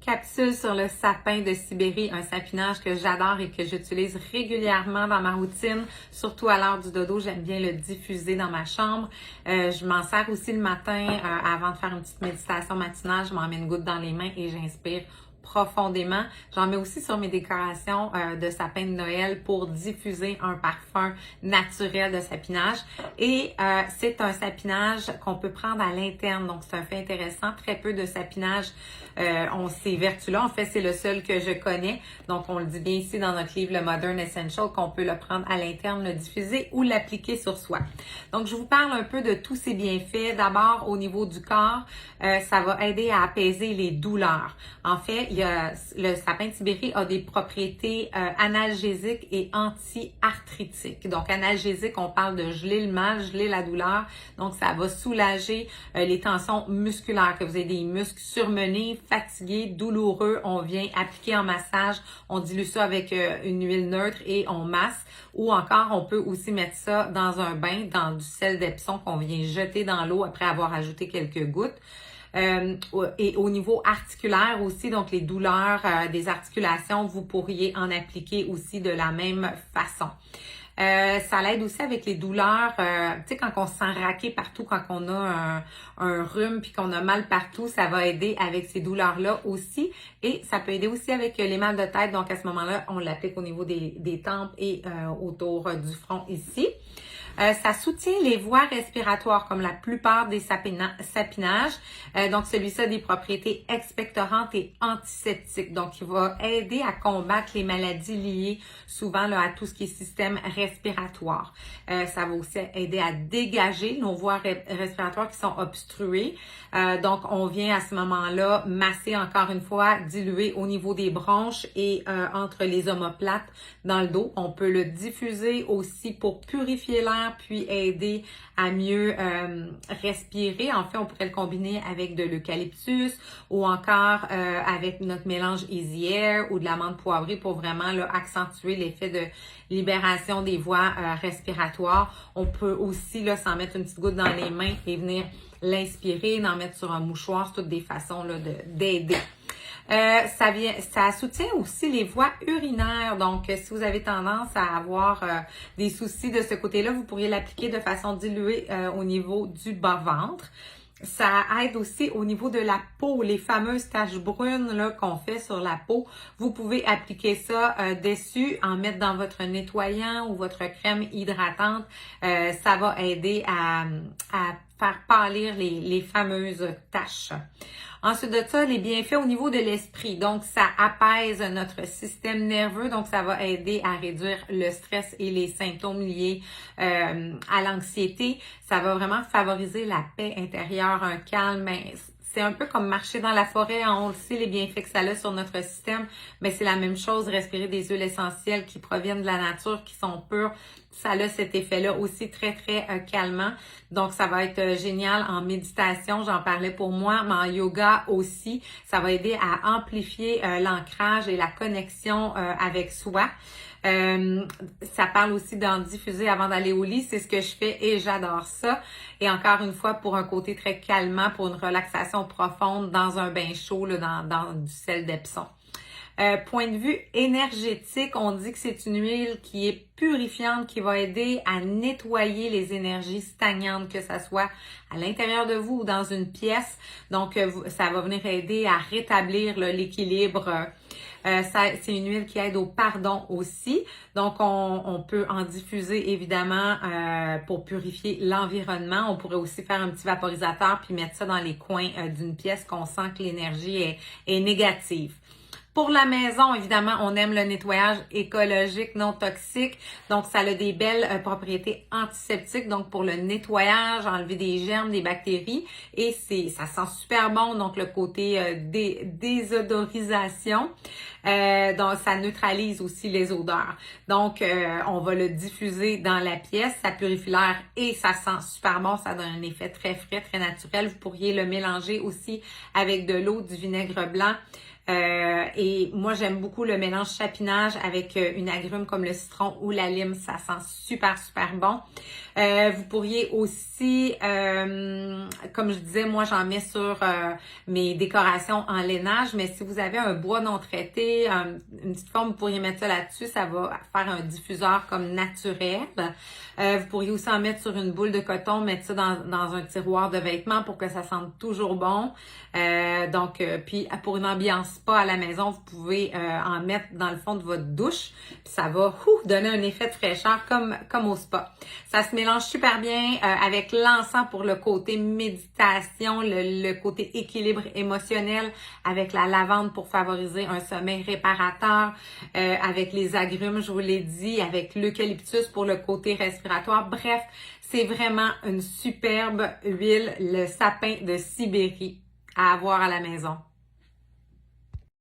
capsule sur le sapin de Sibérie, un sapinage que j'adore et que j'utilise régulièrement dans ma routine, surtout à l'heure du dodo. J'aime bien le diffuser dans ma chambre. Je m'en sers aussi le matin avant de faire une petite méditation matinale. Je m'en mets une goutte dans les mains et j'inspire profondément. J'en mets aussi sur mes décorations de sapin de Noël pour diffuser un parfum naturel de sapinage. Et c'est un sapinage qu'on peut prendre à l'interne. Donc, c'est un fait intéressant. Très peu de sapinage ont ces vertus-là. En fait, c'est le seul que je connais. Donc, on le dit bien ici dans notre livre, le Modern Essential, qu'on peut le prendre à l'interne, le diffuser ou l'appliquer sur soi. Donc, je vous parle un peu de tous ces bienfaits. D'abord, au niveau du corps, ça va aider à apaiser les douleurs. En fait, le sapin de Sibérie a des propriétés analgésiques et anti-arthritiques. Donc, analgésique, on parle de geler le mal, geler la douleur. Donc, ça va soulager les tensions musculaires, que vous avez des muscles surmenés, fatigués, douloureux. On vient appliquer en massage, on dilue ça avec une huile neutre et on masse. Ou encore, on peut aussi mettre ça dans un bain, dans du sel d'Epsom qu'on vient jeter dans l'eau après avoir ajouté quelques gouttes. Et au niveau articulaire aussi, donc les douleurs des articulations, vous pourriez en appliquer aussi de la même façon. Ça l'aide aussi avec les douleurs, tu sais, quand on se sent raqué partout, quand on a un rhume puis qu'on a mal partout, ça va aider avec ces douleurs-là aussi. Et ça peut aider aussi avec les mal de tête. Donc, à ce moment-là, on l'applique au niveau des tempes et autour du front ici. Ça soutient les voies respiratoires comme la plupart des sapinages. Donc, celui-ci a des propriétés expectorantes et antiseptiques. Donc, il va aider à combattre les maladies liées souvent là, à tout ce qui est système respiratoire. Ça va aussi aider à dégager nos voies respiratoires qui sont obstruées. Donc, on vient à ce moment-là masser encore une fois, diluer au niveau des bronches et entre les omoplates dans le dos. On peut le diffuser aussi pour purifier l'air puis aider à mieux respirer. En fait, on pourrait le combiner avec de l'eucalyptus ou encore avec notre mélange Easy Air ou de l'amande poivrée pour vraiment là, accentuer l'effet de libération des voies respiratoires. On peut aussi là, s'en mettre une petite goutte dans les mains et venir l'inspirer, d'en mettre sur un mouchoir. C'est toutes des façons là, d'aider. Ça soutient aussi les voies urinaires. Donc, si vous avez tendance à avoir des soucis de ce côté-là, vous pourriez l'appliquer de façon diluée au niveau du bas-ventre. Ça aide aussi au niveau de la peau, les fameuses taches brunes là qu'on fait sur la peau. Vous pouvez appliquer ça dessus, en mettre dans votre nettoyant ou votre crème hydratante. Ça va aider à faire pâlir les fameuses taches. Ensuite de ça, les bienfaits au niveau de l'esprit. Donc, ça apaise notre système nerveux. Donc, ça va aider à réduire le stress et les symptômes liés à l'anxiété. Ça va vraiment favoriser la paix intérieure, un calme. C'est un peu comme marcher dans la forêt. On le sait, les bienfaits que ça a sur notre système. Mais c'est la même chose, respirer des huiles essentielles qui proviennent de la nature, qui sont pures. Ça a cet effet-là aussi très, très calmant. Donc, ça va être génial en méditation. J'en parlais pour moi, mais en yoga aussi. Ça va aider à amplifier l'ancrage et la connexion avec soi. Ça parle aussi d'en diffuser avant d'aller au lit. C'est ce que je fais et j'adore ça. Et encore une fois, pour un côté très calmant, pour une relaxation profonde dans un bain chaud, là, dans du sel d'Epsom. Point de vue énergétique, on dit que c'est une huile qui est purifiante, qui va aider à nettoyer les énergies stagnantes, que ça soit à l'intérieur de vous ou dans une pièce. Donc, ça va venir aider à rétablir l'équilibre. C'est une huile qui aide au pardon aussi. Donc, on peut en diffuser évidemment pour purifier l'environnement. On pourrait aussi faire un petit vaporisateur puis mettre ça dans les coins d'une pièce qu'on sent que l'énergie est négative. Pour la maison, évidemment, on aime le nettoyage écologique, non toxique. Donc, ça a des belles propriétés antiseptiques. Donc, pour le nettoyage, enlever des germes, des bactéries. Et ça sent super bon. Donc, le côté désodorisation. Donc, ça neutralise aussi les odeurs. Donc, on va le diffuser dans la pièce. Ça purifie l'air et ça sent super bon. Ça donne un effet très frais, très naturel. Vous pourriez le mélanger aussi avec de l'eau, du vinaigre blanc. Et moi, j'aime beaucoup le mélange chapinage avec une agrume comme le citron ou la lime. Ça sent super, super bon. Vous pourriez aussi, comme je disais, moi, j'en mets sur mes décorations en lainage, mais si vous avez un bois non traité, une petite forme, vous pourriez mettre ça là-dessus. Ça va faire un diffuseur comme naturel. Vous pourriez aussi en mettre sur une boule de coton, mettre ça dans un tiroir de vêtements pour que ça sente toujours bon. Puis pour une ambiance spa à la maison, vous pouvez en mettre dans le fond de votre douche. Puis ça va donner un effet de fraîcheur comme au spa. Ça se mélange super bien avec l'encens pour le côté méditation, le côté équilibre émotionnel, avec la lavande pour favoriser un sommeil réparateur, avec les agrumes, je vous l'ai dit, avec l'eucalyptus pour le côté respiratoire. Bref, c'est vraiment une superbe huile, le sapin de Sibérie à avoir à la maison.